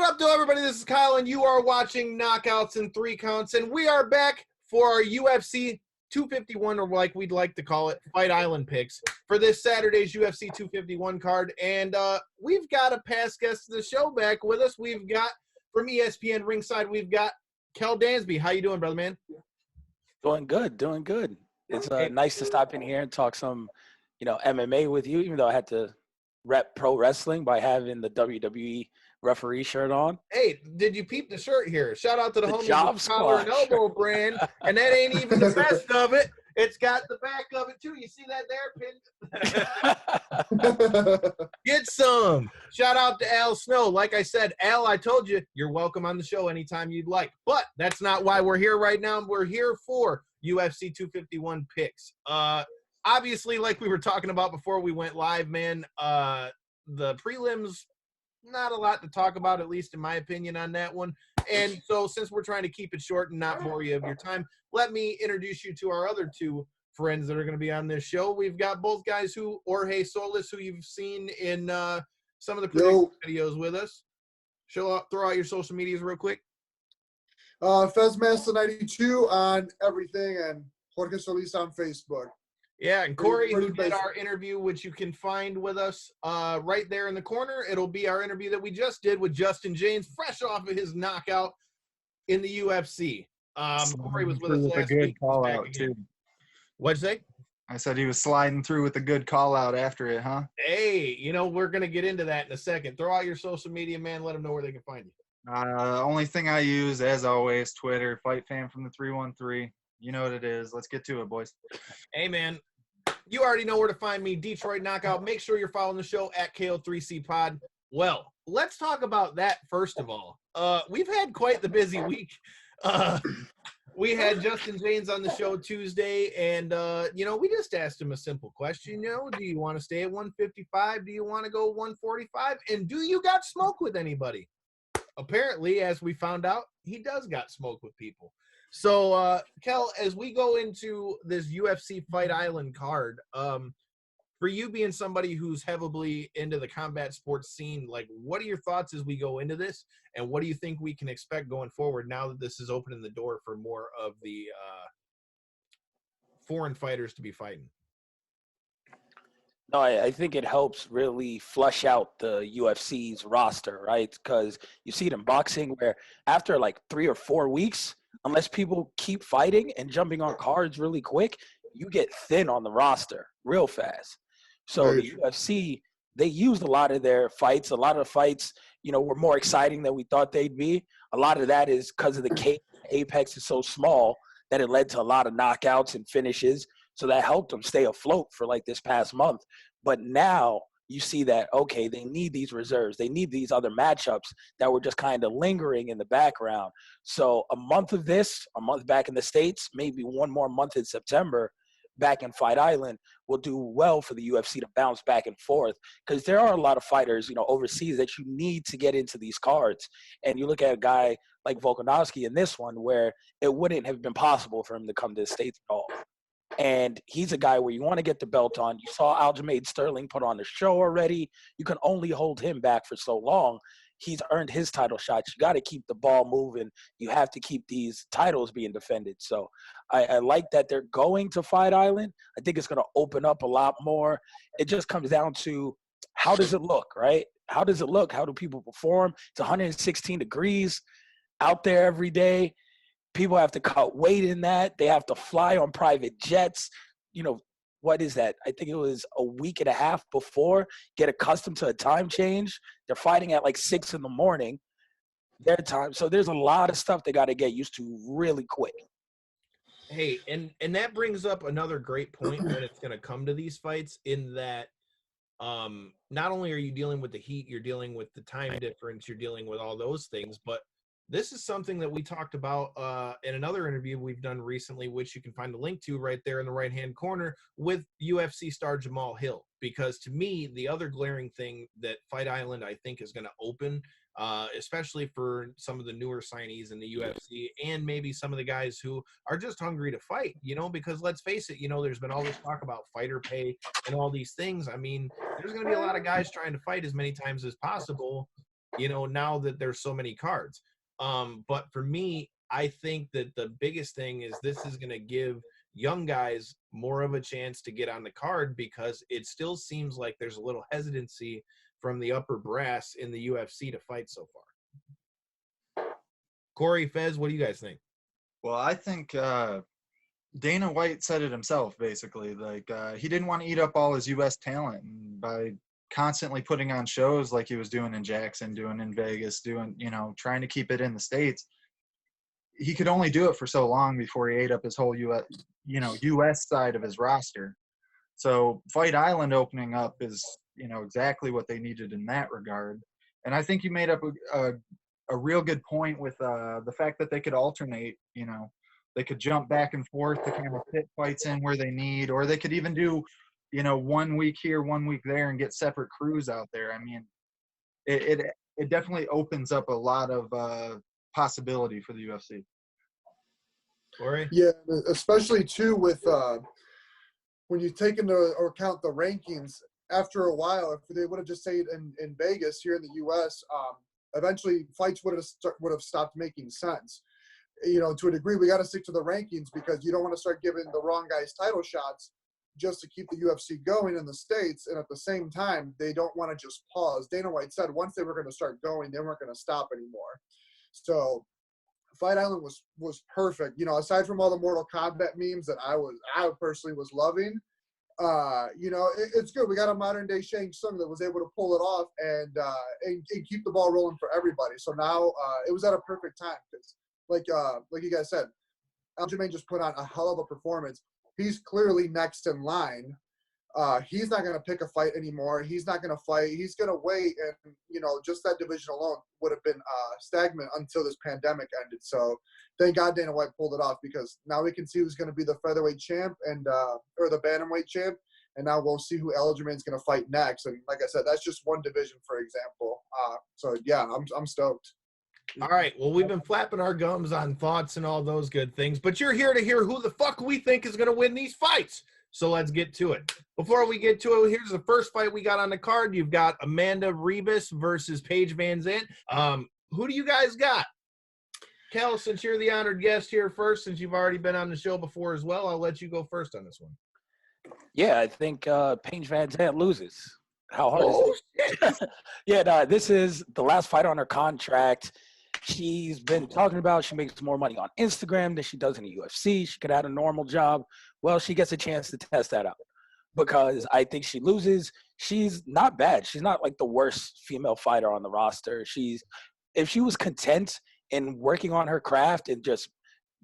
up, though, everybody? This is Kyle, and you are watching Knockouts in 3 Counts, and we are back for our UFC 251, or like we'd like to call it, Fight Island picks for this Saturday's UFC 251 card. And we've got a past guest of the show back with us. We've got, from ESPN Ringside, we've got Kel Dansby. How you doing, brother, man? Doing good. It's nice to stop in here and talk some, MMA with you, even though I had to rep pro wrestling by having the WWE referee shirt on. Hey, did you peep the shirt here? Shout out to the homies of Collar and Squad. Elbow brand. And that ain't even the best of it. It's got the back of it, too. You see that there, Pin? Get some. Shout out to Al Snow. Like I said, Al, I told you, you're welcome on the show anytime you'd like. But that's not why we're here right now. We're here for UFC 251 picks. Obviously, like we were talking about before we went live, man, the prelims, not a lot to talk about, at least in my opinion, on that one. And so since we're trying to keep it short and not bore you of your time, let me introduce you to our other two friends that are going to be on this show. We've got both guys Jorge Solis, who you've seen in some of the prediction videos with us. Throw out your social medias real quick. Fezmaster92 on everything, and Jorge Solis on Facebook. Yeah, and Corey, who did our interview, which you can find with us right there in the corner. It'll be our interview that we just did with Justin James, fresh off of his knockout in the UFC. Corey was with us last week. Call out too. What'd you say? I said he was sliding through with a good call out after it, huh? Hey, we're going to get into that in a second. Throw out your social media, man. Let them know where they can find you. Only thing I use, as always, Twitter, Fight Fan from the 313. You know what it is. Let's get to it, boys. Hey, man. You already know where to find me, Detroit Knockout. Make sure you're following the show at KO3C Pod. Well, let's talk about that first of all. We've had quite the busy week. We had Justin James on the show Tuesday, and, we just asked him a simple question. Do you want to stay at 155? Do you want to go 145? And do you got smoke with anybody? Apparently, as we found out, he does got smoke with people. So, Kel, as we go into this UFC Fight Island card, for you being somebody who's heavily into the combat sports scene, like, what are your thoughts as we go into this, and what do you think we can expect going forward now that this is opening the door for more of the foreign fighters to be fighting? No, I think it helps really flush out the UFC's roster, right? Because you see it in boxing where after like 3 or 4 weeks, unless people keep fighting and jumping on cards really quick, you get thin on the roster real fast. So the UFC, they used a lot of their fights. A lot of the fights, were more exciting than we thought they'd be. A lot of that is because of the cage. Apex is so small that it led to a lot of knockouts and finishes. So that helped them stay afloat for like this past month. But now you see that, okay, they need these reserves. They need these other matchups that were just kind of lingering in the background. So a month of this, a month back in the States, maybe one more month in September back in Fight Island will do well for the UFC to bounce back and forth, because there are a lot of fighters, overseas that you need to get into these cards. And you look at a guy like Volkanovski in this one where it wouldn't have been possible for him to come to the States at all. And he's a guy where you want to get the belt on. You saw Aljamain Sterling put on the show already. You can only hold him back for so long. He's earned his title shots. You got to keep the ball moving. You have to keep these titles being defended. So I like that they're going to Fight Island. I think it's going to open up a lot more. It just comes down to how does it look, right? How does it look? How do people perform? It's 116 degrees out there every day. People have to cut weight in that. They have to fly on private jets. What is that? I think it was a week and a half before. Get accustomed to a time change. They're fighting at like 6 a.m. their time. So there's a lot of stuff they got to get used to really quick. Hey, and that brings up another great point when it's going to come to these fights, in that not only are you dealing with the heat, you're dealing with the time difference, you're dealing with all those things, but this is something that we talked about in another interview we've done recently, which you can find the link to right there in the right-hand corner, with UFC star Jamal Hill. Because to me, the other glaring thing that Fight Island, I think, is going to open, especially for some of the newer signees in the UFC and maybe some of the guys who are just hungry to fight, because let's face it, there's been all this talk about fighter pay and all these things. I mean, there's going to be a lot of guys trying to fight as many times as possible. now that there's so many cards. But for me, I think that the biggest thing is this is going to give young guys more of a chance to get on the card, because it still seems like there's a little hesitancy from the upper brass in the UFC to fight so far. Corey, Fez, what do you guys think? Well, I think Dana White said it himself, basically. Like, he didn't want to eat up all his U.S. talent, and by constantly putting on shows like he was doing in Jackson, doing in Vegas, trying to keep it in the States, he could only do it for so long before he ate up his whole U.S. side of his roster. So Fight Island opening up is, exactly what they needed in that regard. And I think you made up a real good point with the fact that they could alternate, they could jump back and forth to kind of fit fights in where they need, or they could even do, 1 week here, 1 week there, and get separate crews out there. I mean, it definitely opens up a lot of possibility for the UFC. Corey? Yeah, especially too with when you take into account the rankings. After a while, if they would have just stayed in Vegas here in the U.S., eventually fights would have stopped making sense. To a degree, we got to stick to the rankings, because you don't want to start giving the wrong guys title shots just to keep the UFC going in the States. And at the same time, they don't want to just pause. Dana White said once they were going to start going, they weren't going to stop anymore. So Fight Island was perfect. Aside from all the Mortal Kombat memes that I personally was loving, it's good. We got a modern day Shang Tsung that was able to pull it off and keep the ball rolling for everybody. So now it was at a perfect time, because like you guys said, Aljamain just put on a hell of a performance. He's clearly next in line. He's not going to pick a fight anymore. He's not going to fight. He's going to wait. And, just that division alone would have been stagnant until this pandemic ended. So thank God Dana White pulled it off, because now we can see who's going to be the featherweight champ or the bantamweight champ. And now we'll see who Aljamain's going to fight next. And like I said, that's just one division, for example. So yeah, I'm stoked. All right. Well, we've been flapping our gums on thoughts and all those good things, but you're here to hear who the fuck we think is going to win these fights. So let's get to it. Before we get to it, here's the first fight we got on the card. You've got Amanda Ribas versus Paige Van Zandt. Who do you guys got? Kel, since you're the honored guest here first, since you've already been on the show before as well, I'll let you go first on this one. Yeah, I think Paige Van Zandt loses. How hard is it? Yeah, this is the last fight on her contract. She's been talking about she makes more money on Instagram than she does in the UFC. She could have a normal job. Well, she gets a chance to test that out, because I think she loses. She's not bad. She's not like the worst female fighter on the roster. If she was content in working on her craft and just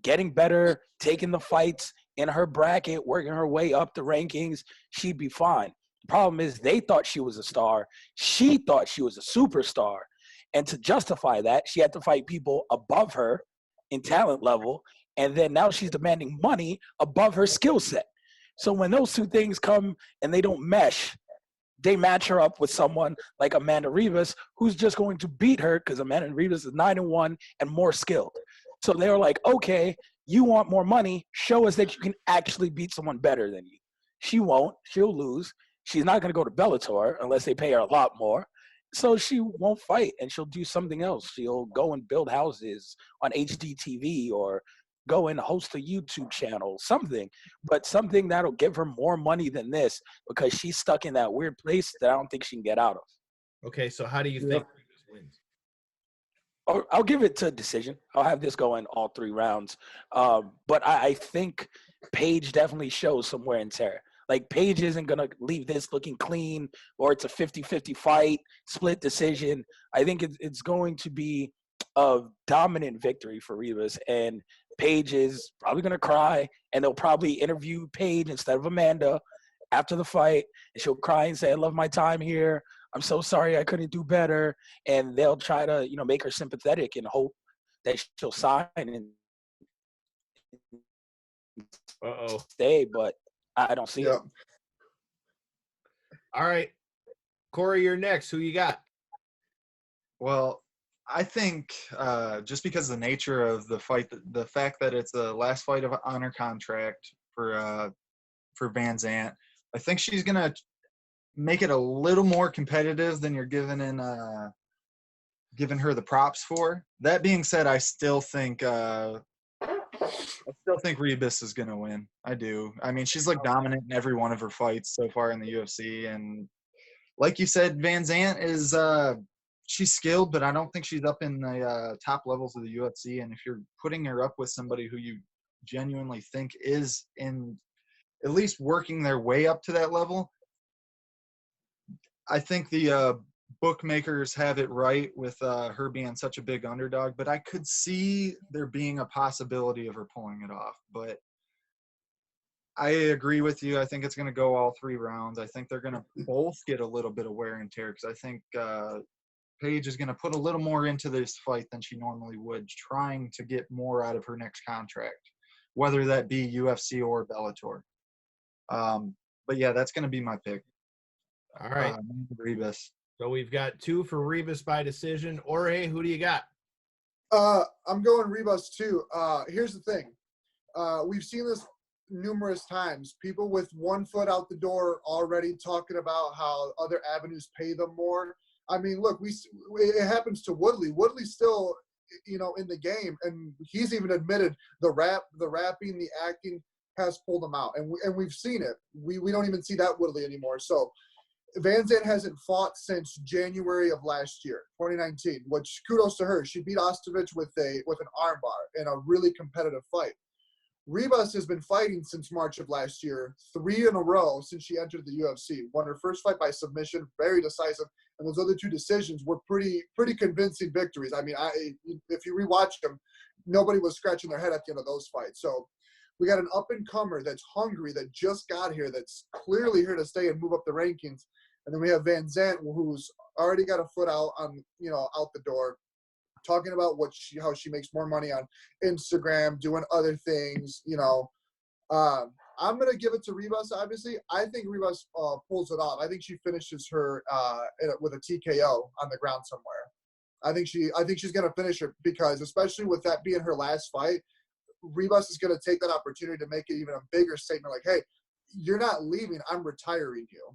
getting better, taking the fights in her bracket, working her way up the rankings, she'd be fine. The problem is they thought she was a star. She thought she was a superstar. And to justify that, she had to fight people above her in talent level. And then now she's demanding money above her skill set. So when those two things come and they don't mesh, they match her up with someone like Amanda Ribas, who's just going to beat her, because Amanda Ribas is 9-1 and more skilled. So they were like, okay, you want more money, show us that you can actually beat someone better than you. She won't. She'll lose. She's not going to go to Bellator unless they pay her a lot more. So she won't fight, and she'll do something else. She'll go and build houses on HDTV, or go and host a YouTube channel, something that'll give her more money than this, because she's stuck in that weird place that I don't think she can get out of. Okay, so how do you think Ribas wins? I'll give it to a decision. I'll have this going all 3 rounds. But I think Paige definitely shows some wear and tear. Like, Paige isn't going to leave this looking clean, or it's a 50-50 fight, split decision. I think it's going to be a dominant victory for Ribas, and Paige is probably going to cry, and they'll probably interview Paige instead of Amanda after the fight, and she'll cry and say, I love my time here. I'm so sorry I couldn't do better. And they'll try to, make her sympathetic and hope that she'll sign and stay, but I don't see it. All right. Corey, you're next. Who you got? Well, I think just because of the nature of the fight, the fact that it's the last fight on her contract for Van Zandt, I think she's going to make it a little more competitive than you're given in given her the props for. That being said, I still think Rebus is gonna win. I do. I mean, she's like dominant in every one of her fights so far in the UFC, and like you said, Van Zant is she's skilled, but I don't think she's up in the top levels of the UFC. And if you're putting her up with somebody who you genuinely think is in at least working their way up to that level, I think the bookmakers have it right with her being such a big underdog. But I could see there being a possibility of her pulling it off. But I agree with you. I think it's going to go all 3 rounds. I think they're going to both get a little bit of wear and tear because I think Paige is going to put a little more into this fight than she normally would, trying to get more out of her next contract, whether that be UFC or Bellator. But yeah, that's going to be my pick. All right. Rebus. So we've got 2 for Rebus by decision. Jorge, who do you got? I'm going Rebus too. Here's the thing. We've seen this numerous times. People with one foot out the door already talking about how other avenues pay them more. I mean, look, it happens to Woodley. Woodley's still, in the game, and he's even admitted the rapping, the acting has pulled him out, and we've seen it. We don't even see that Woodley anymore. So Van Zandt hasn't fought since January of last year, 2019. Which kudos to her. She beat Ostovich with an armbar in a really competitive fight. Rebus has been fighting since March of last year, 3 in a row since she entered the UFC. Won her first fight by submission, very decisive, and those other 2 decisions were pretty convincing victories. I mean, if you rewatch them, nobody was scratching their head at the end of those fights. So we got an up-and-comer that's hungry, that just got here, that's clearly here to stay and move up the rankings. And then we have Van Zandt, who's already got a foot out out the door, talking about how she makes more money on Instagram, doing other things, I'm going to give it to Rebus, obviously. I think Rebus pulls it off. I think she finishes her with a TKO on the ground somewhere. I think she's going to finish her because, especially with that being her last fight, Rebus is going to take that opportunity to make it even a bigger statement like, hey, you're not leaving, I'm retiring you,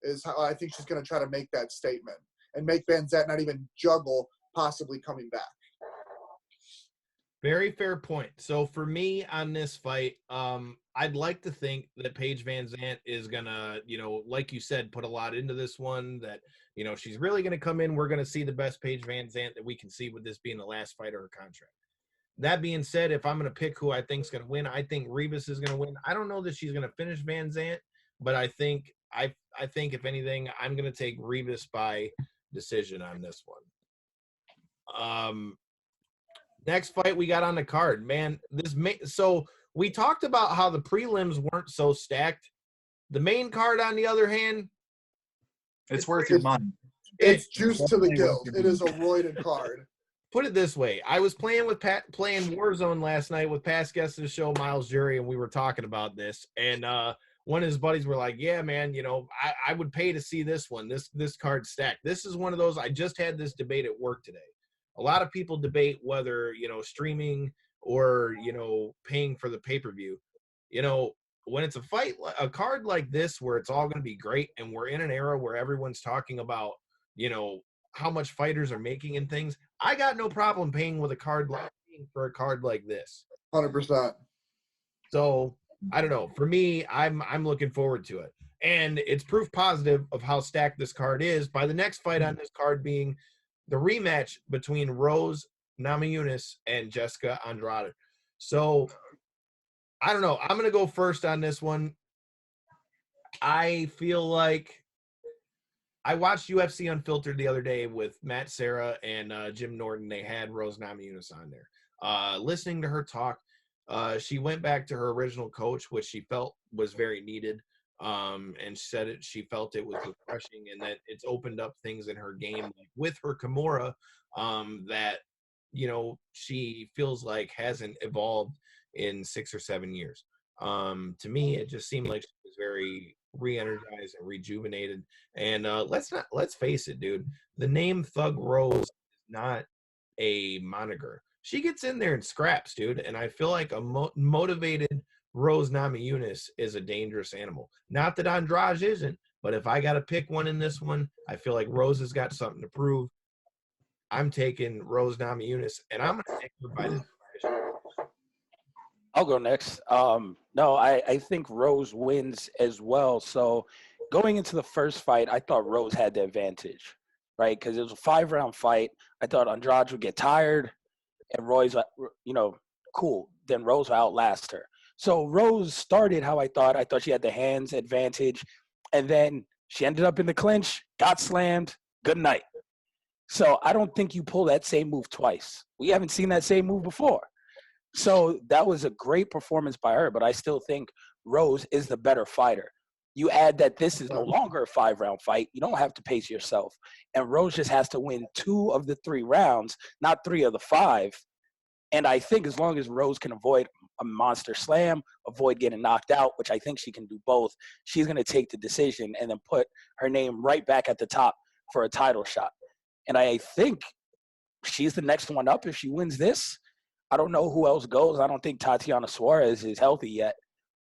is how I think she's going to try to make that statement and make Van Zandt not even juggle possibly coming back. Very fair point. So for me on this fight, I'd like to think that Paige Van Zandt is gonna, like you said, put a lot into this one. That she's really gonna come in. We're gonna see the best Paige Van Zandt that we can see with this being the last fight of her contract. That being said, if I'm gonna pick who I think is gonna win, I think Rebus is gonna win. I don't know that she's gonna finish Van Zandt, but I think if anything, I'm gonna take Rebus by decision on this one. Next fight we got on the card, man. So we talked about how the prelims weren't so stacked. The main card, on the other hand, it's worth your money. It's juice to the gills. It is a roided card. Put it this way: I was playing Warzone last night with past guests of the show, Miles Jury, and we were talking about this. And one of his buddies were like, "Yeah, man, I would pay to see this one. This card stacked. This is one of those. I just had this debate at work today. A lot of people debate whether, streaming or, paying for the pay-per-view. When it's a card like this where it's all going to be great and we're in an era where everyone's talking about, how much fighters are making and things, I got no problem paying for a card like this. 100%. So, I don't know. For me, I'm looking forward to it. And it's proof positive of how stacked this card is by the next fight on this card being the rematch between Rose Namajunas and Jessica Andrade. So, I don't know. I'm going to go first on this one. I feel like I watched UFC Unfiltered the other day with Matt Serra and Jim Norton. They had Rose Namajunas on there. Listening to her talk, she went back to her original coach, which she felt was very needed. And said she felt it was refreshing and that it's opened up things in her game, like with her Kimura, that, she feels like hasn't evolved in 6 or 7 years. To me, it just seemed like she was very re-energized and rejuvenated. And let's face it, dude, the name Thug Rose is not a moniker. She gets in there and scraps, dude. And I feel like a motivated Rose Namajunas is a dangerous animal. Not that Andrade isn't, but if I got to pick one in this one, I feel like Rose has got something to prove. I'm taking Rose Namajunas, and I'm going to take her by the decision. I'll go next. No, I think Rose wins as well. So going into the first fight, I thought Rose had the advantage, right? Because it was a 5-round fight. I thought Andrade would get tired, and Roy's, cool. Then Rose will outlast her. So Rose started how I thought. I thought she had the hands advantage, and then she ended up in the clinch, got slammed. Good night. So I don't think you pull that same move twice. We haven't seen that same move before. So that was a great performance by her, but I still think Rose is the better fighter. You add that this is no longer a 5-round fight. You don't have to pace yourself. And Rose just has to win 2 of the 3 rounds, not 3 of the 5. And I think as long as Rose can avoid a monster slam, avoid getting knocked out, which I think she can do both, she's going to take the decision and then put her name right back at the top for a title shot. And I think she's the next one up if she wins this. I don't know who else goes. I don't think Tatiana Suarez is healthy yet.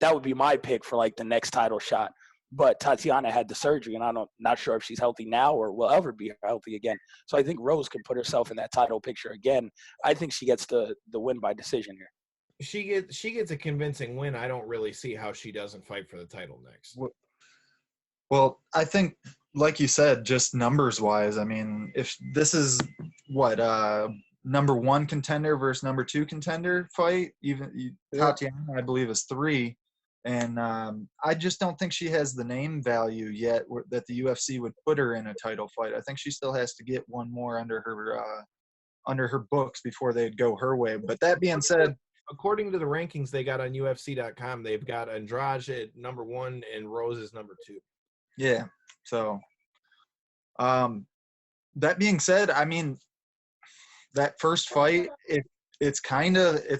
That would be my pick for like the next title shot. But Tatiana had the surgery, and I'm not sure if she's healthy now or will ever be healthy again. So I think Rose can put herself in that title picture again. I think she gets the win by decision here. She gets a convincing win. I don't really see how she doesn't fight for the title next. Well, I think, like you said, just numbers-wise, I mean, if this is what number 1 contender versus number 2 contender fight, Tatiana, I believe, is 3. And I just don't think she has the name value yet that the UFC would put her in a title fight. I think she still has to get one more under her books before they'd go her way. But that being said, according to the rankings they got on UFC.com, they've got Andrade at number 1 and Rose is number 2. Yeah. So that being said, I mean, that first fight, it's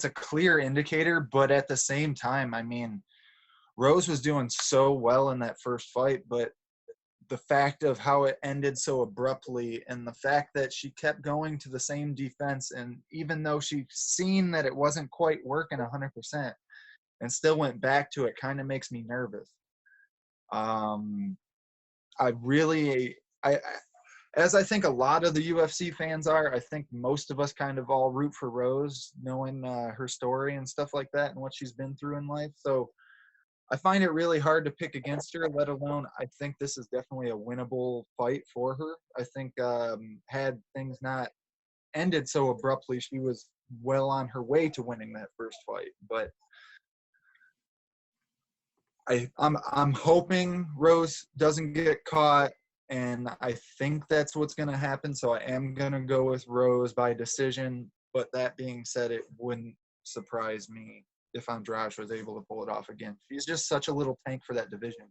a clear indicator, but at the same time, I mean, Rose was doing so well in that first fight, but the fact of how it ended so abruptly and the fact that she kept going to the same defense, and even though she's seen that it wasn't quite working 100% and still went back to it, kind of makes me nervous. As I think a lot of the UFC fans are, I think most of us kind of all root for Rose, knowing her story and stuff like that and what she's been through in life. So I find it really hard to pick against her, let alone I think this is definitely a winnable fight for her. I think had things not ended so abruptly, she was well on her way to winning that first fight. But I'm hoping Rose doesn't get caught, and I think that's what's going to happen. So I am going to go with Rose by decision. But that being said, it wouldn't surprise me if Andrade was able to pull it off again. She's just such a little tank for that division.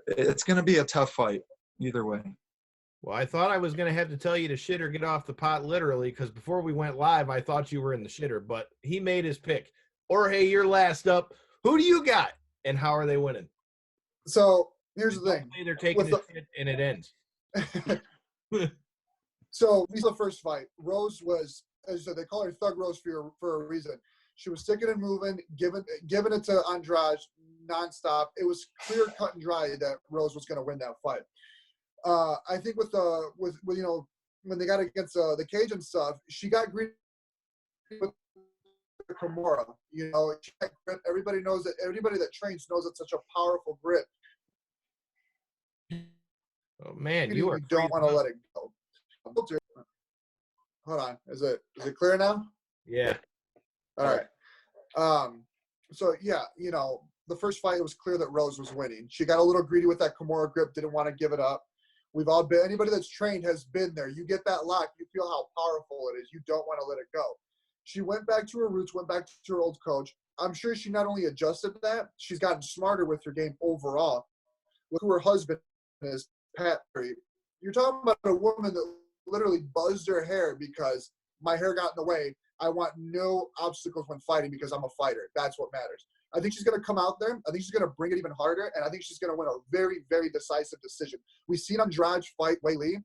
It's going to be a tough fight either way. Well, I thought I was going to have to tell you to shit or get off the pot literally, because before we went live, I thought you were in the shitter, but he made his pick. Jorge, you're last up. Who do you got, and how are they winning? So here's the thing. They're taking a shit, and it ends. So we saw the first fight. Rose was, as I said, they call her Thug Rose for a reason. She was sticking and moving, giving it to Andrade nonstop. It was clear cut and dry that Rose was going to win that fight. I think with when they got against the Cajun stuff, she got greedy with Kimura. Everybody knows that. Everybody that trains knows it's such a powerful grip. Oh man, you don't want to let it go. Hold on, is it clear now? Yeah. All right. So yeah, the first fight, it was clear that Rose was winning. She got a little greedy with that Kimura grip, didn't want to give it up. We've all been, anybody that's trained has been there. You get that lock, you feel how powerful it is. You don't want to let it go. She went back to her roots, went back to her old coach. I'm sure she not only adjusted that, she's gotten smarter with her game overall. Look who her husband is, Pat Perry. You're talking about a woman that literally buzzed her hair because my hair got in the way. I want no obstacles when fighting because I'm a fighter. That's what matters. I think she's going to come out there. I think she's going to bring it even harder, and I think she's going to win a very, very decisive decision. We've seen Andrade fight Wei Li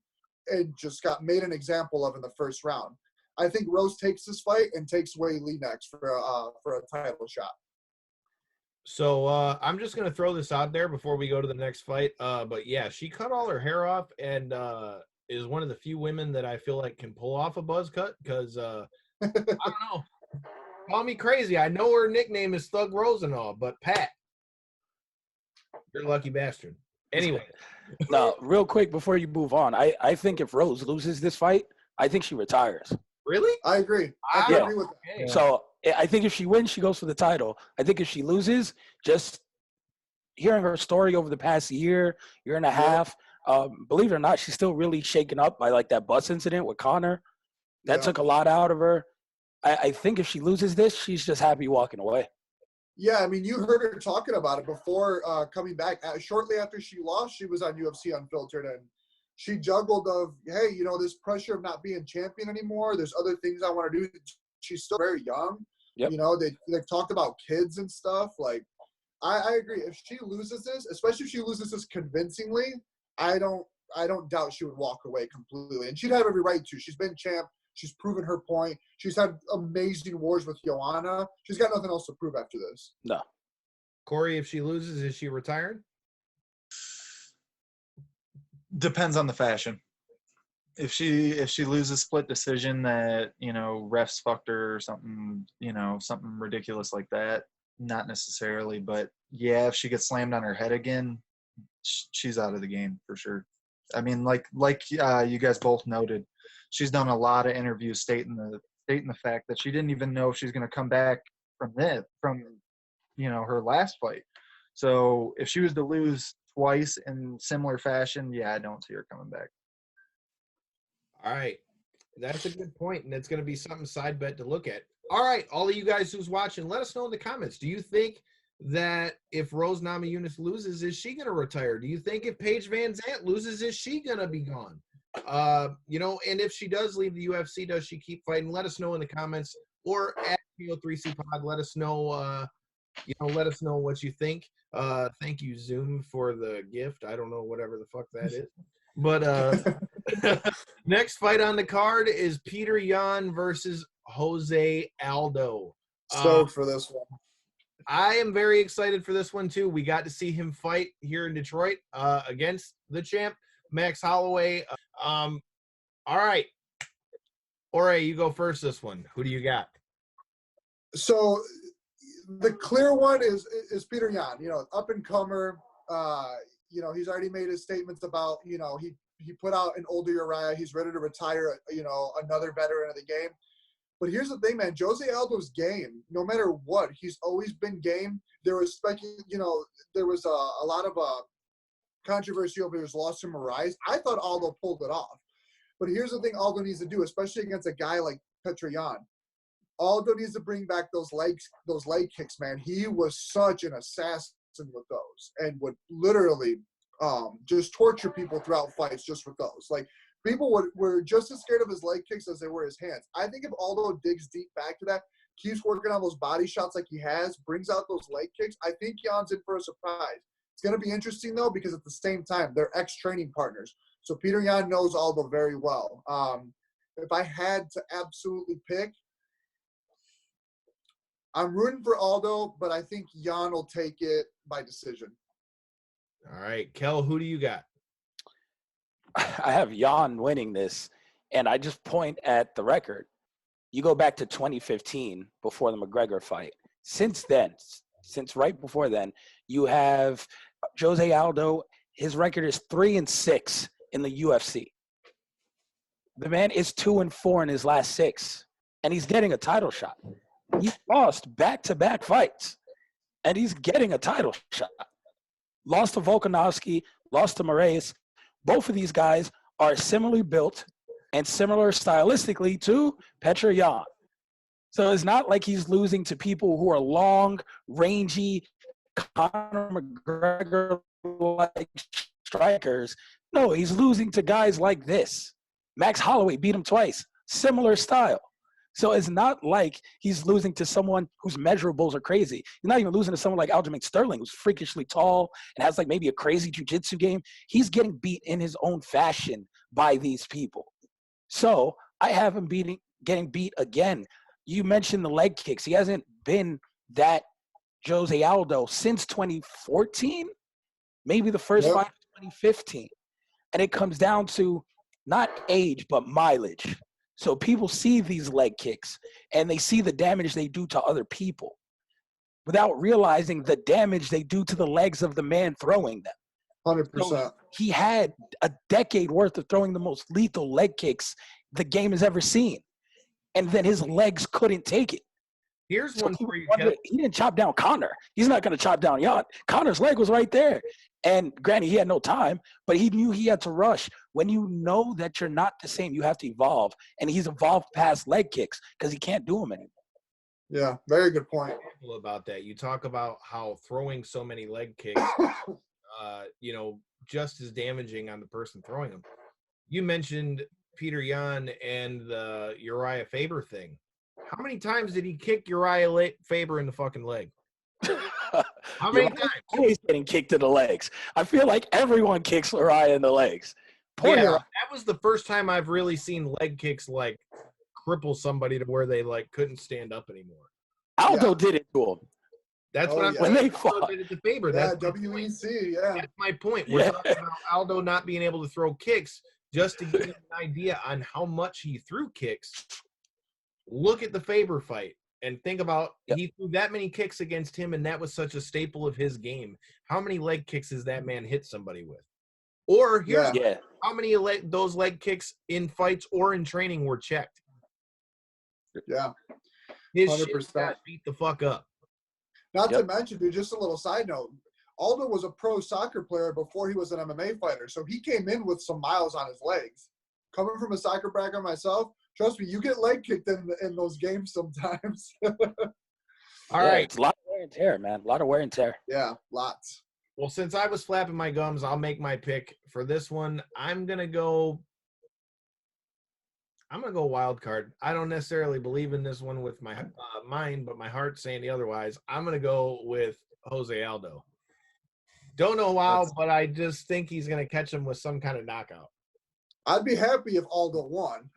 and just got made an example of in the first round. I think Rose takes this fight and takes Wei Li next for a title shot. So I'm just going to throw this out there before we go to the next fight. But yeah, she cut all her hair off, and is one of the few women that I feel like can pull off a buzz cut because I don't know. Call me crazy. I know her nickname is Thug Rose and all, but Pat, you're a lucky bastard. Anyway. Now, real quick before you move on, I think if Rose loses this fight, I think she retires. Really? I agree. I Yeah. agree with that. Okay. So I think if she wins, she goes for the title. I think if she loses, just hearing her story over the past year and a half, believe it or not, she's still really shaken up by like that bus incident with Connor. That took a lot out of her. I think if she loses this, she's just happy walking away. Yeah, I mean, you heard her talking about it before coming back. Shortly after she lost, she was on UFC Unfiltered, and she juggled of, hey, you know, this pressure of not being champion anymore. There's other things I want to do. She's still very young. Yep. You know, they've talked about kids and stuff. Like, I agree. If she loses this, especially if she loses this convincingly, I don't doubt she would walk away completely. And she'd have every right to. She's been champ. She's proven her point. She's had amazing wars with Joanna. She's got nothing else to prove after this. No. Corey, if she loses, is she retired? Depends on the fashion. If she loses split decision that, you know, refs fucked her or something, you know, something ridiculous like that, not necessarily. But yeah, if she gets slammed on her head again, she's out of the game for sure. I mean, like you guys both noted, she's done a lot of interviews stating the fact that she didn't even know if she's going to come back from you know, her last fight. So if she was to lose twice in similar fashion, yeah, I don't see her coming back. All right. That's a good point, and it's going to be something side bet to look at. All right, all of you guys who's watching, let us know in the comments. Do you think that if Rose Namajunas loses, is she going to retire? Do you think if Paige Van Zandt loses, is she going to be gone? You know, and if she does leave the UFC, does she keep fighting? Let us know in the comments, or at PO3C Pod. Let us know, let us know what you think. Thank you, Zoom, for the gift. I don't know, whatever the fuck that is. But next fight on the card is Peter Yan versus Jose Aldo. Stoked for this one. I am very excited for this one too. We got to see him fight here in Detroit against the champ, Max Holloway. All right. Ore, you go first this one. Who do you got? So the clear one is Peter Yan, you know, up and comer. You know, he's already made his statements about, you know, he put out an older Uriah. He's ready to retire, you know, another veteran of the game. But here's the thing, man. Jose Aldo's game, no matter what, he's always been game. There was there was a lot of controversy over his loss to Moraes. I thought Aldo pulled it off. But here's the thing Aldo needs to do, especially against a guy like Petr Yan. Aldo needs to bring back those leg kicks, man. He was such an assassin with those and would literally just torture people throughout fights just with those. Like, people were just as scared of his leg kicks as they were his hands. I think if Aldo digs deep back to that, keeps working on those body shots like he has, brings out those leg kicks, I think Jan's in for a surprise. It's going to be interesting, though, because at the same time, they're ex-training partners. So Peter Yan knows Aldo very well. If I had to absolutely pick, I'm rooting for Aldo, but I think Yan will take it by decision. All right. Kel, who do you got? I have Yan winning this, and I just point at the record. You go back to 2015 before the McGregor fight. Since right before then, you have Jose Aldo. His record is 3-6 in the UFC. The man is 2-4 in his last 6, and he's getting a title shot. He lost back-to-back fights, and he's getting a title shot. Lost to Volkanovski, lost to Moraes. Both of these guys are similarly built and similar stylistically to Petr Yan. So it's not like he's losing to people who are long, rangy, Conor McGregor-like strikers. No, he's losing to guys like this. Max Holloway beat him twice. Similar style. So it's not like he's losing to someone whose measurables are crazy. He's not even losing to someone like Aljamain Sterling, who's freakishly tall and has like maybe a crazy jiu-jitsu game. He's getting beat in his own fashion by these people. So I have him getting beat again. You mentioned the leg kicks. He hasn't been that Jose Aldo since 2014, maybe the first fight of 2015. And it comes down to not age, but mileage. So people see these leg kicks and they see the damage they do to other people without realizing the damage they do to the legs of the man throwing them. 100%. So he had a decade worth of throwing the most lethal leg kicks the game has ever seen. And then his legs couldn't take it. Here's So one for you, Kev. he didn't chop down Connor. He's not going to chop down Jan. Connor's leg was right there. And granted, he had no time, but he knew he had to rush. When you know that you're not the same, you have to evolve. And he's evolved past leg kicks because he can't do them anymore. Yeah, very good point. About that. You talk about how throwing so many leg kicks, just as damaging on the person throwing them. You mentioned Peter Yan and the Uriah Faber thing. How many times did he kick Uriah Faber in the fucking leg? How many times? Always getting kicked in the legs. I feel like everyone kicks Uriah in the legs. Yeah, that was the first time I've really seen leg kicks like cripple somebody to where they like couldn't stand up anymore. Aldo did it to him. That's what I'm when they fought. Did it to Faber. Yeah, That's WEC, yeah. That's my point. We're talking about Aldo not being able to throw kicks. Just to give you an idea on how much he threw kicks, look at the Faber fight and think about he threw that many kicks against him, and that was such a staple of his game. How many leg kicks has that man hit somebody with? Or how many those leg kicks in fights or in training were checked? Yeah, his 100%. Shit got beat the fuck up. Not to mention, dude, just a little side note. Aldo was a pro soccer player before he was an MMA fighter, so he came in with some miles on his legs. Coming from a soccer background myself, trust me, you get leg kicked in those games sometimes. All right. It's a lot of wear and tear, man. A lot of wear and tear. Yeah, lots. Well, since I was flapping my gums, I'll make my pick for this one. I'm gonna go wild card. I don't necessarily believe in this one with my mind, but my heart's saying the otherwise. I'm gonna go with Jose Aldo. Don't know how, but I just think he's going to catch him with some kind of knockout. I'd be happy if Aldo won.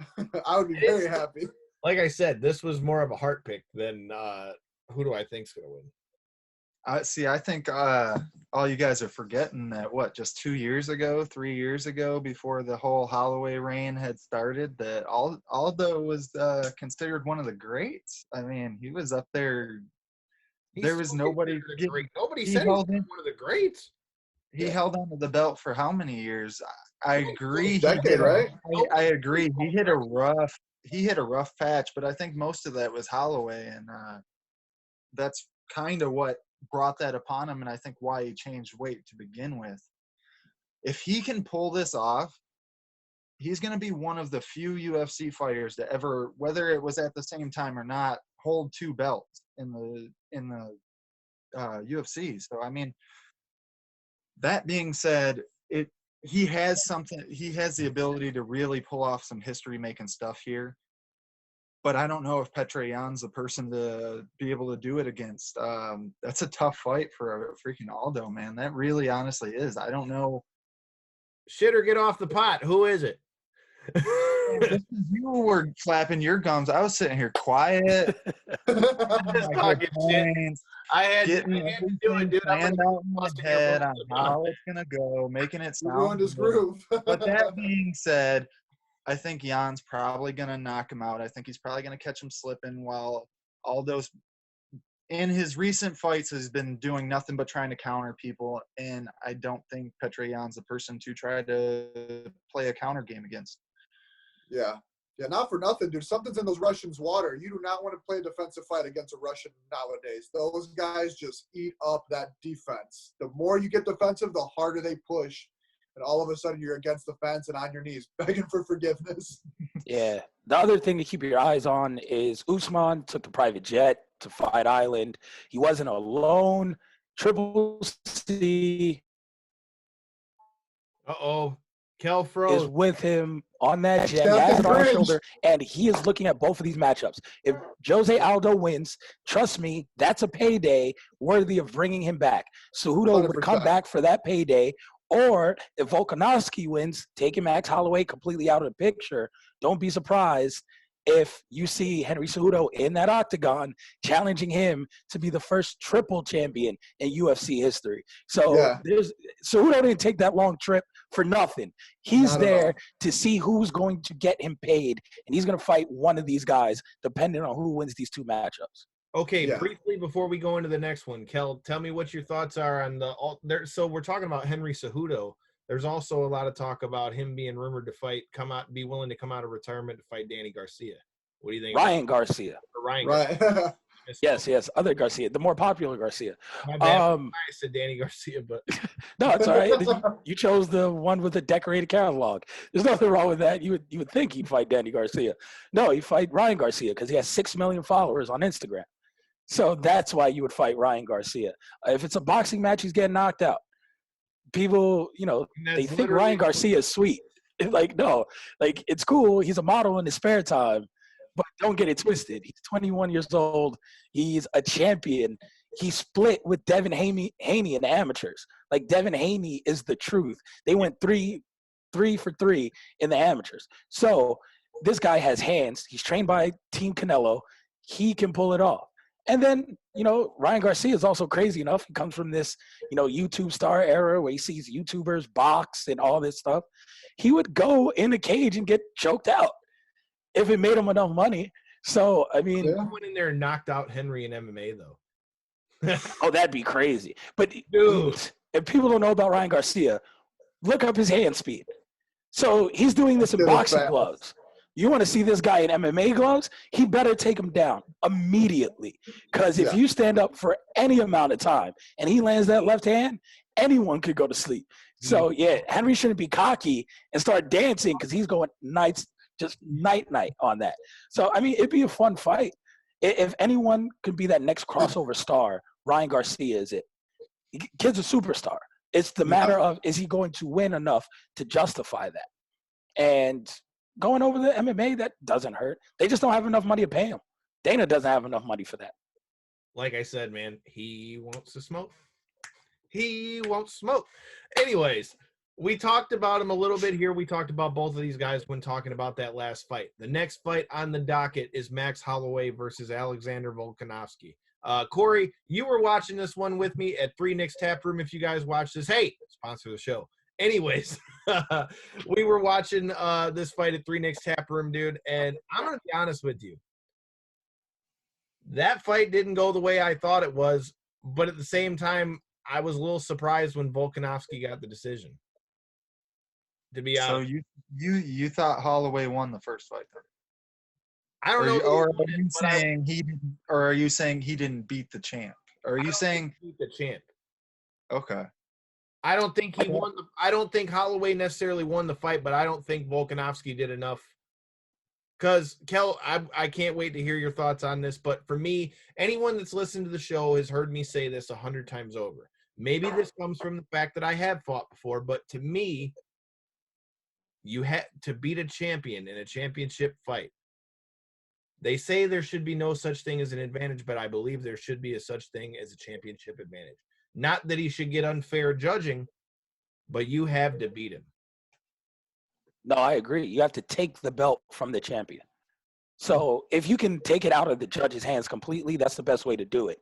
I would be very happy. Like I said, this was more of a heart pick than who do I think's going to win. I think all you guys are forgetting that, just 3 years ago, before the whole Holloway reign had started, that Aldo was considered one of the greats. I mean, he was up there. There was nobody. Nobody said he was one of the greats. He held on to the belt for how many years? I agree. Decade, right? I agree. He hit a rough patch, but I think most of that was Holloway, and that's kind of what brought that upon him, and I think why he changed weight to begin with. If he can pull this off, he's going to be one of the few UFC fighters to ever, whether it was at the same time or not, hold two belts in the UFC. So I mean, that being said, he has the ability to really pull off some history making stuff here. But I don't know if Petr Yan's the person to be able to do it against. That's a tough fight for a freaking Aldo, man. That really honestly is. I don't know. Shit or get off the pot. Who is it? You were flapping your gums. I was sitting here quiet. Just talking shit. I had to do it, dude. Planned out in my head on how it's gonna go, making it sound. Ruined his groove. But that being said, I think Jan's probably gonna knock him out. I think he's probably gonna catch him slipping. While Aldo's in his recent fights has been doing nothing but trying to counter people, and I don't think Petr Yan's the person to try to play a counter game against. Yeah, not for nothing, dude. Something's in those Russians' water. You do not want to play a defensive fight against a Russian nowadays. Those guys just eat up that defense. The more you get defensive, the harder they push. And all of a sudden, you're against the fence and on your knees, begging for forgiveness. Yeah. The other thing to keep your eyes on is Usman took the private jet to Fight Island. He wasn't alone. Triple C Kel froze. is with him on that jet. He has it on his shoulder, and he is looking at both of these matchups. If Jose Aldo wins, trust me, that's a payday worthy of bringing him back. Cejudo would come back for that payday. Or if Volkanovski wins, taking Max Holloway completely out of the picture, don't be surprised if you see Henry Cejudo in that octagon challenging him to be the first triple champion in UFC history. So Cejudo didn't take that long trip for nothing. He's Not at there all. to see who's going to get him paid, and he's going to fight one of these guys, depending on who wins these two matchups. Okay, Yeah. briefly before we go into the next one, Kel, tell me what your thoughts are on the. So we're talking about Henry Cejudo. There's also a lot of talk about him being rumored to be willing to come out of retirement to fight Danny Garcia. What do you think? Ryan Garcia. Ryan Right. Garcia. Yes, other Garcia, the more popular Garcia. My bad. I said Danny Garcia, but No, it's all right. You chose the one with the decorated catalog. There's nothing wrong with that. You would think he'd fight Danny Garcia. No, he'd fight Ryan Garcia because he has 6 million followers on Instagram. So that's why you would fight Ryan Garcia. If it's a boxing match, he's getting knocked out. People, they think Ryan Garcia is sweet. Like, no, like it's cool. He's a model in his spare time. But don't get it twisted. He's 21 years old. He's a champion. He split with Devin Haney in the amateurs. Like, Devin Haney is the truth. They went three for 3 in the amateurs. So this guy has hands. He's trained by Team Canelo. He can pull it off. And then, Ryan Garcia is also crazy enough. He comes from this, YouTube star era where he sees YouTubers box and all this stuff. He would go in a cage and get choked out if it made him enough money. So, I mean. I went in there and knocked out Henry in MMA, though. Oh, that'd be crazy. But, Dude. if people don't know about Ryan Garcia, look up his hand speed. So, he's doing this in boxing gloves. You want to see this guy in MMA gloves? He better take him down immediately. Because if you stand up for any amount of time and he lands that left hand, anyone could go to sleep. So, yeah, Henry shouldn't be cocky and start dancing because he's going just night on that. So, I mean, it'd be a fun fight. If anyone could be that next crossover star, Ryan Garcia is it. Kid's a superstar. It's the matter of, is he going to win enough to justify that? And going over the MMA, that doesn't hurt. They just don't have enough money to pay him. Dana doesn't have enough money for that. Like I said, man, he wants to smoke. He won't smoke. Anyways, we talked about him a little bit here. We talked about both of these guys when talking about that last fight. The next fight on the docket is Max Holloway versus Alexander Volkanovski. Corey, you were watching this one with me at 3 Nicks Tap Room. If you guys watch this, hey, sponsor the show. Anyways, we were watching this fight at 3 Nicks Tap Room, dude, and I'm going to be honest with you. That fight didn't go the way I thought it was, but at the same time, I was a little surprised when Volkanovski got the decision. To be honest. So you thought Holloway won the first fight then? I don't know. Are you saying he didn't beat the champ? Or are you saying he beat the champ? Okay. I don't think he won. I don't think Holloway necessarily won the fight, but I don't think Volkanovski did enough. Because, Kel, I can't wait to hear your thoughts on this. But for me, anyone that's listened to the show has heard me say this 100 times over. Maybe this comes from the fact that I have fought before, but to me, you had to beat a champion in a championship fight. They say there should be no such thing as an advantage, but I believe there should be a such thing as a championship advantage. Not that he should get unfair judging, but you have to beat him. No, I agree. You have to take the belt from the champion. So if you can take it out of the judge's hands completely, that's the best way to do it.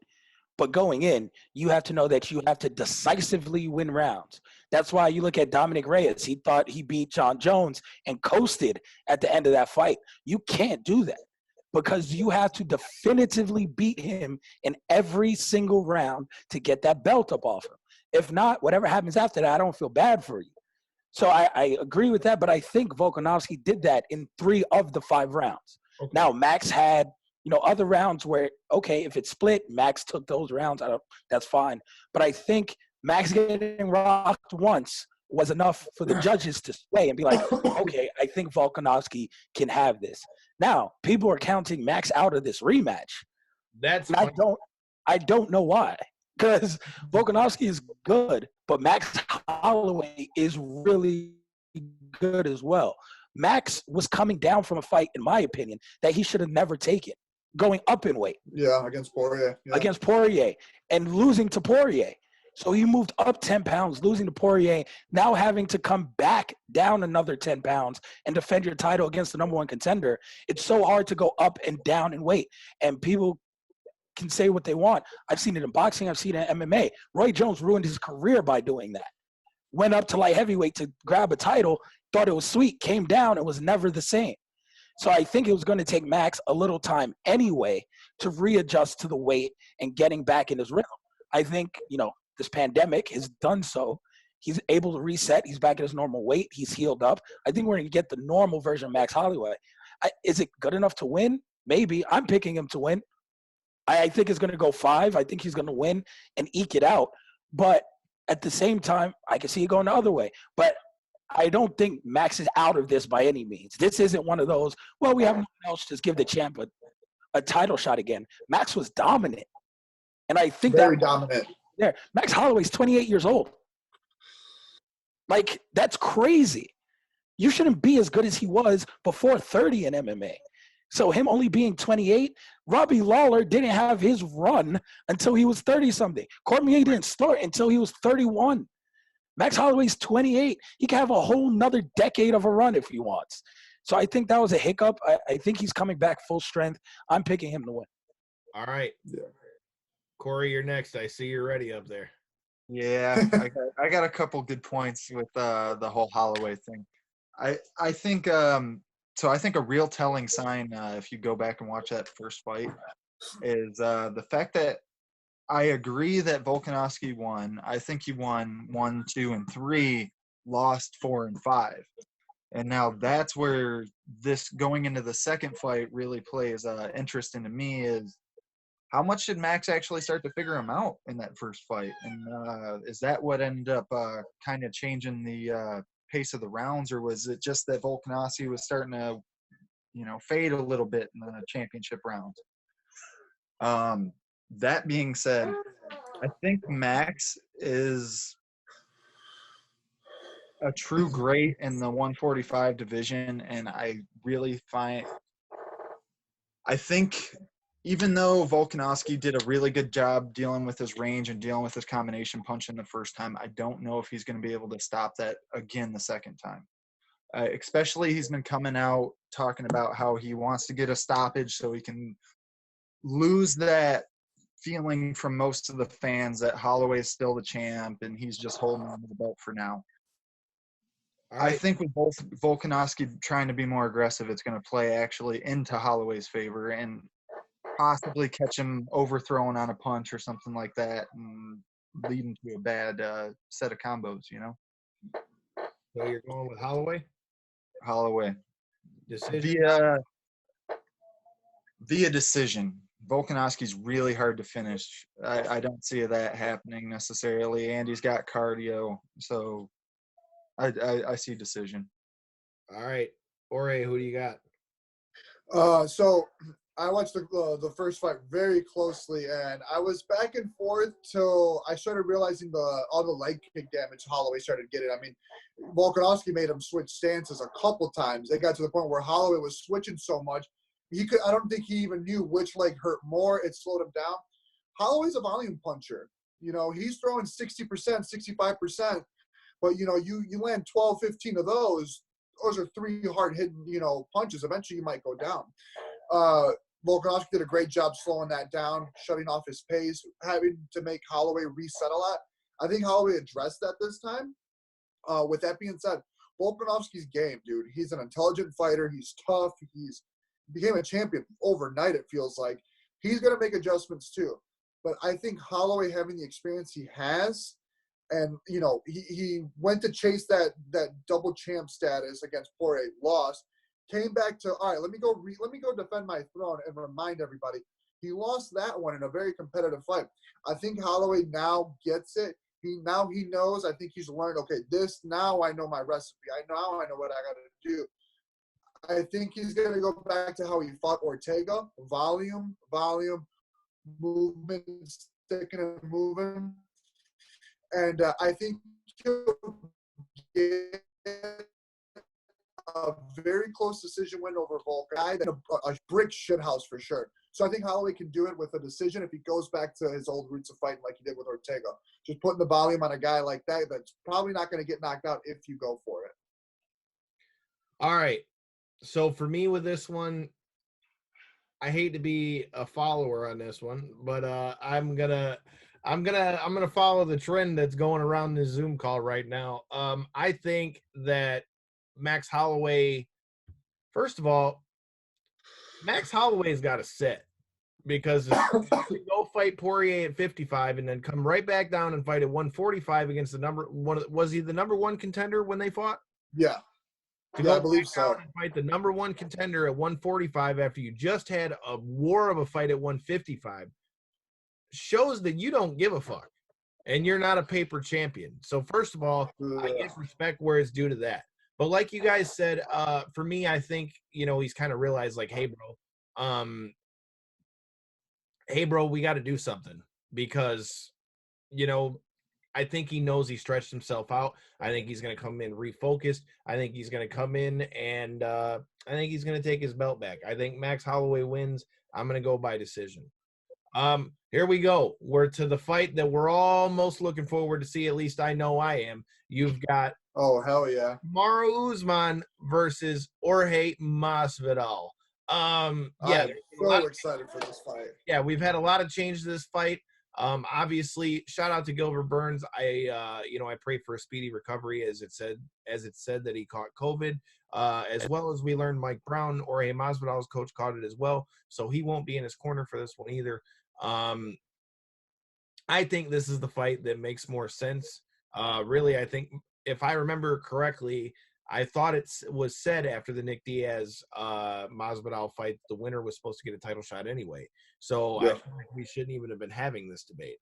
But going in, you have to know that you have to decisively win rounds. That's why you look at Dominic Reyes. He thought he beat John Jones and coasted at the end of that fight. You can't do that because you have to definitively beat him in every single round to get that belt up off him. If not, whatever happens after that, I don't feel bad for you. So I agree with that, but I think Volkanovski did that in 3 of the 5 rounds. Okay. Now, Max had other rounds where, okay, if it's split, Max took those rounds. That's fine. But I think Max getting rocked once was enough for the judges to sway and be like, okay, I think Volkanovski can have this. Now, people are counting Max out of this rematch. I don't know why. Because Volkanovski is good, but Max Holloway is really good as well. Max was coming down from a fight, in my opinion, that he should have never taken, going up in weight. Yeah, against Poirier. Yeah. Against Poirier and losing to Poirier. So he moved up 10 pounds, losing to Poirier, now having to come back down another 10 pounds and defend your title against the number 1 contender. It's so hard to go up and down in weight. And people can say what they want. I've seen it in boxing. I've seen it in MMA. Roy Jones ruined his career by doing that. went up to light heavyweight to grab a title, thought it was sweet, came down, and was never the same. So I think it was going to take Max a little time anyway to readjust to the weight and getting back in his rhythm. I think, this pandemic has done so. He's able to reset. He's back at his normal weight. He's healed up. I think we're going to get the normal version of Max Holloway. Is it good enough to win? Maybe. I'm picking him to win. I think it's going to go 5. I think he's going to win and eke it out. But at the same time, I can see it going the other way. But I don't think Max is out of this by any means. This isn't one of those, well, we have nothing else, just give the champ a title shot again. Max was dominant. And I think very dominant. There. Max Holloway's 28 years old. Like, that's crazy. You shouldn't be as good as he was before 30 in MMA. So him only being 28, Robbie Lawler didn't have his run until he was 30-something. Cormier didn't start until he was 31. Max Holloway's 28. He can have a whole nother decade of a run if he wants. So I think that was a hiccup. I think he's coming back full strength. I'm picking him to win. All right. Yeah. Corey, you're next. I see you're ready up there. Yeah, I got a couple good points with the whole Holloway thing. I think so. I think a real telling sign, if you go back and watch that first fight, is the fact that I agree that Volkanovski won. I think he won 1, 2, and 3, lost 4 and 5, and now that's where this going into the second fight really plays interesting to me. Is how much did Max actually start to figure him out in that first fight? And is that what ended up kind of changing the pace of the rounds, or was it just that Volkanovski was starting to, fade a little bit in the championship rounds? That being said, I think Max is a true great in the 145 division, and I think even though Volkanovski did a really good job dealing with his range and dealing with his combination punching the first time, I don't know if he's going to be able to stop that again the second time. Especially he's been coming out talking about how he wants to get a stoppage so he can lose that feeling from most of the fans that Holloway is still the champ and he's just holding on to the belt for now. Right. I think with both Volkanovski trying to be more aggressive, it's going to play actually into Holloway's favor and possibly catch him overthrown on a punch or something like that and leading to a bad set of combos, So you're going with Holloway? Holloway. Decision? Via decision. Volkanovski's really hard to finish. I don't see that happening necessarily, and he's got cardio, so I see decision. All right. Ore, who do you got? So I watched the first fight very closely, and I was back and forth till I started realizing all the leg kick damage Holloway started getting. I mean, Volkanovski made him switch stances a couple times. They got to the point where Holloway was switching so much I don't think he even knew which leg hurt more. It slowed him down. Holloway's a volume puncher. He's throwing 60%, 65%, but you land 12, 15 of those. Those are 3 hard hitting punches. Eventually, you might go down. Volkanovski did a great job slowing that down, shutting off his pace, having to make Holloway reset a lot. I think Holloway addressed that this time. With that being said, Volkanovski's game, dude. He's an intelligent fighter. He's tough. He's became a champion overnight, it feels like. He's going to make adjustments too. But I think Holloway, having the experience he has, and, he went to chase that double champ status against Poirier, lost, came back to, all right, let me go defend my throne and remind everybody. He lost that one in a very competitive fight. I think Holloway now gets it. He knows. I think he's learned, okay, now I know my recipe. I know what I got to do. I think he's going to go back to how he fought Ortega, volume, movement, sticking and moving. And I think he'll get a very close decision win over Volkan. A brick shithouse for sure. So I think Holloway can do it with a decision if he goes back to his old roots of fighting like he did with Ortega. Just putting the volume on a guy like that that's probably not going to get knocked out if you go for it. All right. So for me with this one, I hate to be a follower on this one, but I'm gonna I'm gonna follow the trend that's going around this Zoom call right now. I think that Max Holloway, first of all, Max Holloway's got to sit because to go fight Poirier at 55 and then come right back down and fight at 145 against the number one. Was he the number one contender when they fought? Yeah. I believe so. And fight the number one contender at 145 after you just had a war of a fight at 155 shows that you don't give a fuck and you're not a paper champion. So first of all, I give respect where it's due to that. But like you guys said, for me, I think, he's kind of realized like, hey bro, we got to do something because, I think he knows he stretched himself out. I think he's going to come in refocused. I think he's going to come in and I think he's going to take his belt back. I think Max Holloway wins. I'm going to go by decision. Here we go. We're to the fight that we're all most looking forward to see. At least I know I am. You've got hell yeah, Kamaru Usman versus Jorge Masvidal. I'm so excited for this fight. Yeah, we've had a lot of change to this fight. Obviously, shout out to Gilbert Burns. I pray for a speedy recovery, as it said that he caught COVID, as well as we learned Mike Brown, Jorge Masvidal's coach, caught it as well, so he won't be in his corner for this one either. I think this is the fight that makes more sense. Really, I think if I remember correctly, I thought it was said after the Nick Diaz Masvidal fight, the winner was supposed to get a title shot anyway. So I feel like we shouldn't even have been having this debate.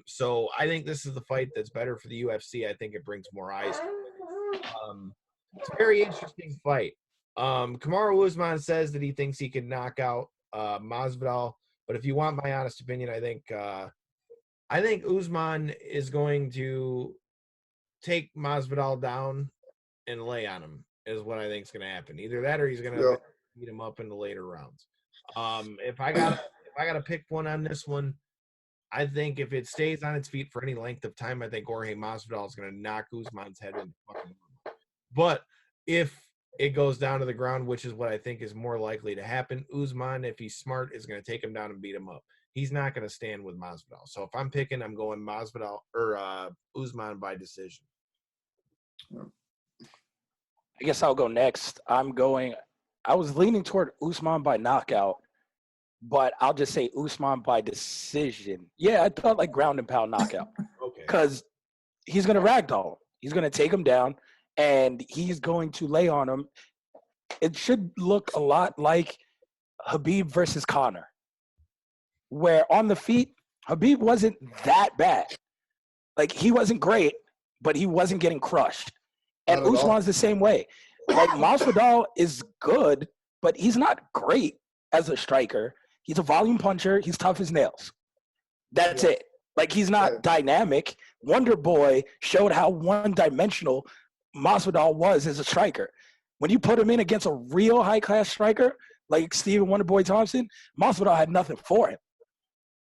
So I think this is the fight that's better for the UFC. I think it brings more eyes to it. It's a very interesting fight. Kamaru Usman says that he thinks he can knock out Masvidal, but if you want my honest opinion, I think Usman is going to take Masvidal down and lay on him is what I think is going to happen. Either that or he's going to beat him up in the later rounds. If I gotta pick one on this one, I think if it stays on its feet for any length of time, I think Jorge Masvidal is going to knock Usman's head in. But if it goes down to the ground, which is what I think is more likely to happen, Usman, if he's smart, is going to take him down and beat him up. He's not going to stand with Masvidal. So if I'm picking, I'm going Masvidal or Usman by decision. I guess I'll go next. I was leaning toward Usman by knockout, but I'll just say Usman by decision. Yeah, I thought like ground and pound knockout. Okay. Because he's going to ragdoll him. He's going to take him down, and he's going to lay on him. It should look a lot like Khabib versus Conor, where on the feet, Khabib wasn't that bad. Like, he wasn't great, but he wasn't getting crushed. And Usman's the same way. Like, Masvidal is good, but he's not great as a striker. He's a volume puncher. He's tough as nails. That's it. Like, he's not dynamic. Wonder Boy showed how one-dimensional Masvidal was as a striker. When you put him in against a real high-class striker like Stephen Wonder Boy Thompson, Masvidal had nothing for him.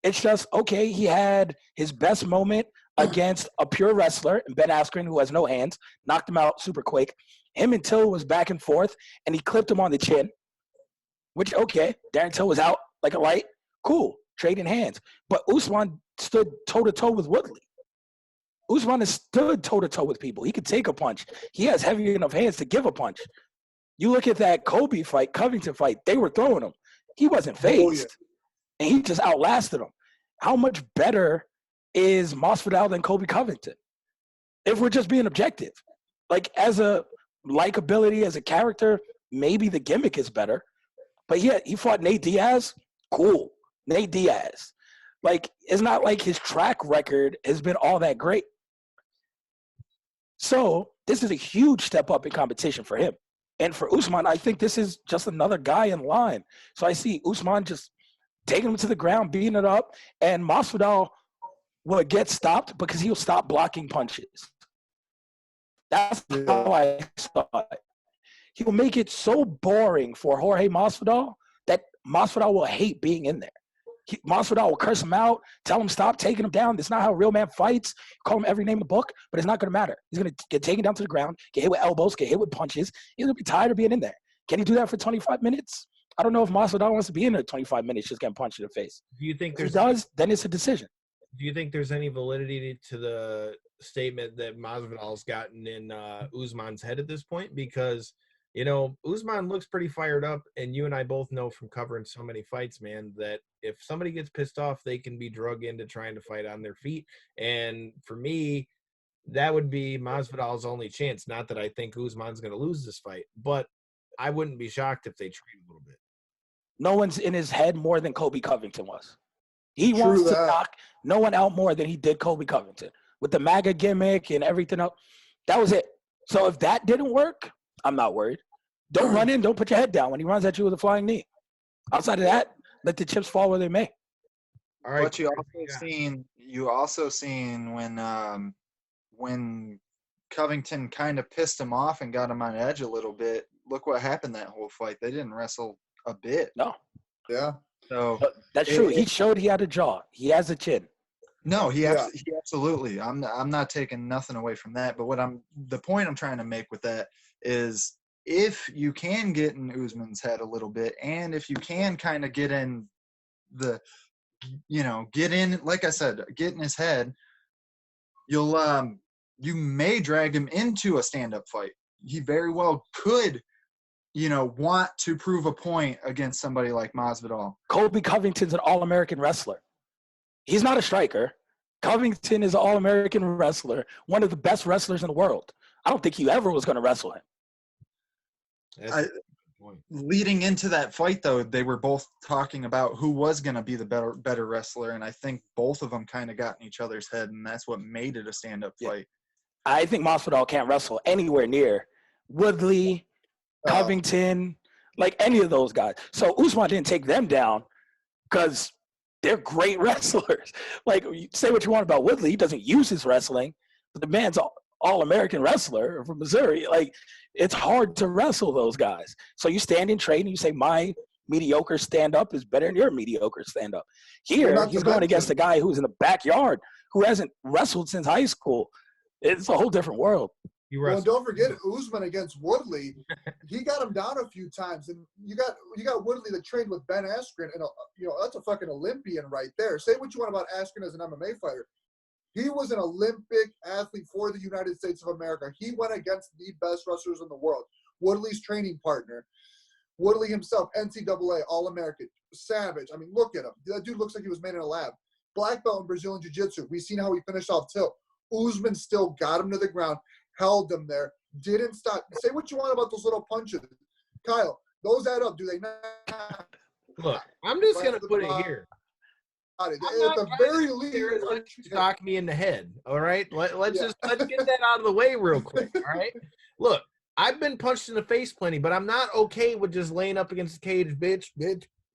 It's just, okay, he had his best moment against a pure wrestler, Ben Askren, who has no hands, knocked him out super quick. Him and Till was back and forth, and he clipped him on the chin, which, okay, Darren Till was out like a light. Cool, trading hands. But Usman stood toe-to-toe with Woodley. Usman has stood toe-to-toe with people. He could take a punch. He has heavy enough hands to give a punch. You look at that Kobe fight, Covington fight, they were throwing him. He wasn't phased, and he just outlasted him. How much better is Masvidal than Kobe Covington? If we're just being objective. Like, as a likability, as a character, maybe the gimmick is better. But yeah, he fought Nate Diaz. Cool. Nate Diaz. Like, it's not like his track record has been all that great. So this is a huge step up in competition for him. And for Usman, I think this is just another guy in line. So I see Usman just taking him to the ground, beating it up, and Masvidal will get stopped because he'll stop blocking punches. That's how I saw it. He will make it so boring for Jorge Masvidal that Masvidal will hate being in there. Masvidal will curse him out, tell him stop taking him down. That's not how a real man fights. Call him every name in the book, but it's not going to matter. He's going to get taken down to the ground, get hit with elbows, get hit with punches. He's going to be tired of being in there. Can he do that for 25 minutes? I don't know if Masvidal wants to be in there 25 minutes just getting punched in the face. Do you think if he does, then it's a decision. Do you think there's any validity to the statement that Masvidal's gotten in Usman's head at this point? Because, you know, Usman looks pretty fired up, and you and I both know from covering so many fights, man, that if somebody gets pissed off, they can be drug into trying to fight on their feet. And for me, that would be Masvidal's only chance. Not that I think Usman's going to lose this fight, but I wouldn't be shocked if they trade a little bit. No one's in his head more than Kobe Covington was. He wants to knock no one out more than he did Kobe Covington. With the MAGA gimmick and everything else, that was it. So if that didn't work, I'm not worried. Don't run in. Don't put your head down when he runs at you with a flying knee. Outside of that, let the chips fall where they may. All right. But you also seen when Covington kind of pissed him off and got him on edge a little bit. Look what happened that whole fight. They didn't wrestle a bit. No. Yeah. So that's true. He showed he had a jaw. He has a chin. No, he absolutely. I'm not taking nothing away from that. But the point I'm trying to make with that is, if you can get in Usman's head a little bit, and if you can kind of get in like I said, get in his head, you may drag him into a stand-up fight. He very well could, want to prove a point against somebody like Masvidal. Kobe Covington's an All-American wrestler. He's not a striker. Covington is an All-American wrestler, one of the best wrestlers in the world. I don't think he ever was going to wrestle him. Leading into that fight, though, they were both talking about who was going to be the better wrestler, and I think both of them kind of got in each other's head, and that's what made it a stand-up fight. I think Masvidal can't wrestle anywhere near Woodley, Covington, like any of those guys. So Usman didn't take them down because they're great wrestlers. Like, say what you want about Woodley, he doesn't use his wrestling, but the man's all-American wrestler from Missouri. Like, it's hard to wrestle those guys. So you stand in trade and you say, my mediocre stand-up is better than your mediocre stand-up. Here, he's going against a guy who's in the backyard who hasn't wrestled since high school. It's a whole different world. Well, don't forget Usman against Woodley. He got him down a few times, and you got Woodley that trained with Ben Askren, and that's a fucking Olympian right there. Say what you want about Askren as an MMA fighter. He was an Olympic athlete for the United States of America. He went against the best wrestlers in the world. Woodley's training partner. Woodley himself, NCAA, All-American, savage. I mean, look at him. That dude looks like he was made in a lab. Black belt in Brazilian Jiu-Jitsu. We've seen how he finished off Till. Usman still got him to the ground, held him there, didn't stop. Say what you want about those little punches. Kyle, those add up, do they not? Look, I'm just going to put it here. At the very least, knock me in the head. All right, let's get that out of the way real quick. All right, look, I've been punched in the face plenty, but I'm not okay with just laying up against the cage, bitch.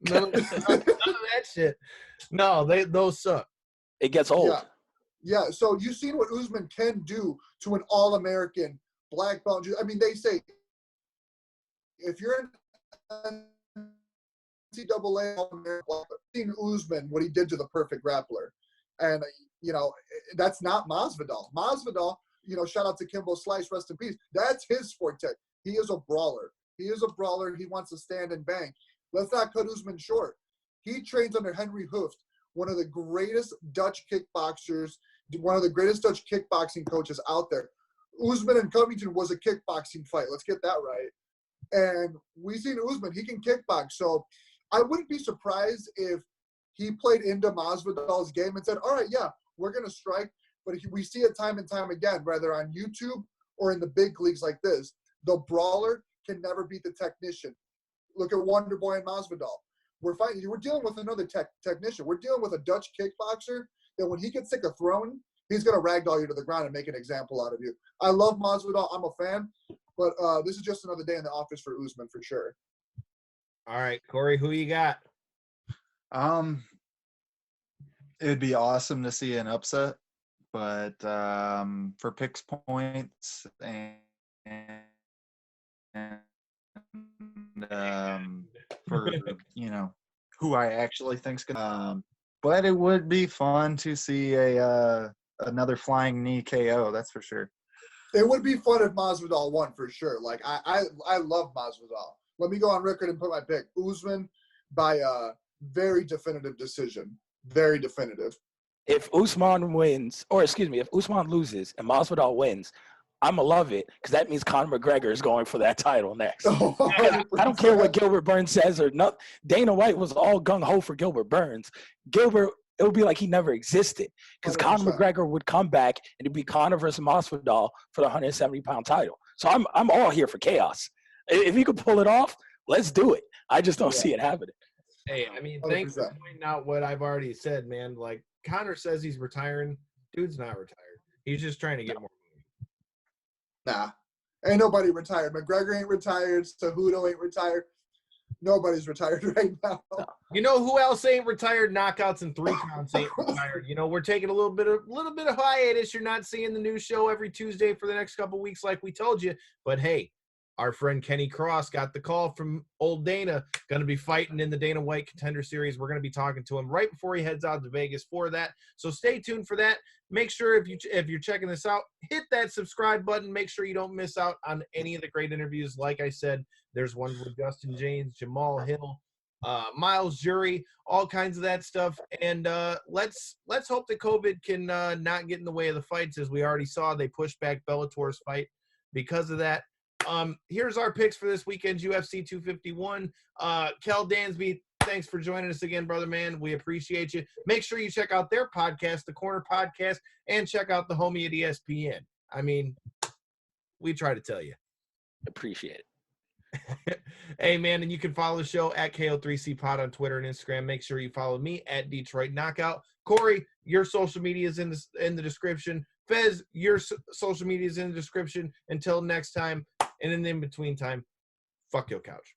None of that shit. No, those suck. It gets old. Yeah. So you've seen what Usman can do to an All-American black belt. I mean, they say if you're an NCAA All-American, seen Usman, what he did to the perfect grappler. And, that's not Masvidal. Masvidal, shout out to Kimbo Slice, rest in peace. That's his forte. He is a brawler. He wants to stand and bang. Let's not cut Usman short. He trains under Henry Hooft, one of the greatest Dutch kickboxers, one of the greatest Dutch kickboxing coaches out there. Usman and Covington was a kickboxing fight. Let's get that right. And we've seen Usman. He can kickbox. So I wouldn't be surprised if he played into Masvidal's game and said, all right, yeah, we're going to strike. But we see it time and time again, whether on YouTube or in the big leagues like this. The brawler can never beat the technician. Look at Wonder Boy and Masvidal. We're dealing with another technician. We're dealing with a Dutch kickboxer that when he gets sick of throwing, he's going to ragdoll you to the ground and make an example out of you. I love Masvidal. I'm a fan. But this is just another day in the office for Usman for sure. All right, Corey, who you got? It'd be awesome to see an upset, but for picks points and for who I actually think's gonna. But it would be fun to see another flying knee KO. That's for sure. It would be fun if Masvidal won for sure. Like I love Masvidal. Let me go on record and put my pick. Usman by a very definitive decision. Very definitive. if Usman wins, or excuse me, if Usman loses and Masvidal wins, I'm gonna love it because that means Conor McGregor is going for that title next. I don't care what Gilbert Burns says or not. Dana White was all gung ho for Gilbert Burns. Gilbert, it would be like he never existed because Conor McGregor would come back and it'd be Conor versus Masvidal for the 170-pound title. So I'm all here for chaos. If you could pull it off, let's do it. I just don't see it happening. Hey, I mean, thanks for pointing out what I've already said, man. Like, Conor says he's retiring. Dude's not retired. He's just trying to get more money. Nah, ain't nobody retired. McGregor ain't retired. Cejudo ain't retired. Nobody's retired right now. You know who else ain't retired? Knockouts and 3 counts ain't retired. You know, we're taking a little bit of hiatus. You're not seeing the new show every Tuesday for the next couple weeks like we told you. But hey, our friend Kenny Cross got the call from old Dana, going to be fighting in the Dana White Contender Series. We're going to be talking to him right before he heads out to Vegas for that. So stay tuned for that. Make sure if you're checking this out, hit that subscribe button. Make sure you don't miss out on any of the great interviews. Like I said, there's one with Justin James, Jamal Hill, Miles Jury, all kinds of that stuff. And let's hope that COVID can not get in the way of the fights. As we already saw, they pushed back Bellator's fight because of that. Here's our picks for this weekend's UFC 251. Kel Dansby, thanks for joining us again, brother man. We appreciate you. Make sure you check out their podcast, the Corner Podcast, and check out the homie at ESPN. I mean, we try to tell you. Appreciate it. Hey, man, and you can follow the show at KO3C Pod on Twitter and Instagram. Make sure you follow me at Detroit Knockout. Corey, your social media is in the description. Fez, your social media is in the description. Until next time. And in the in-between time, fuck your couch.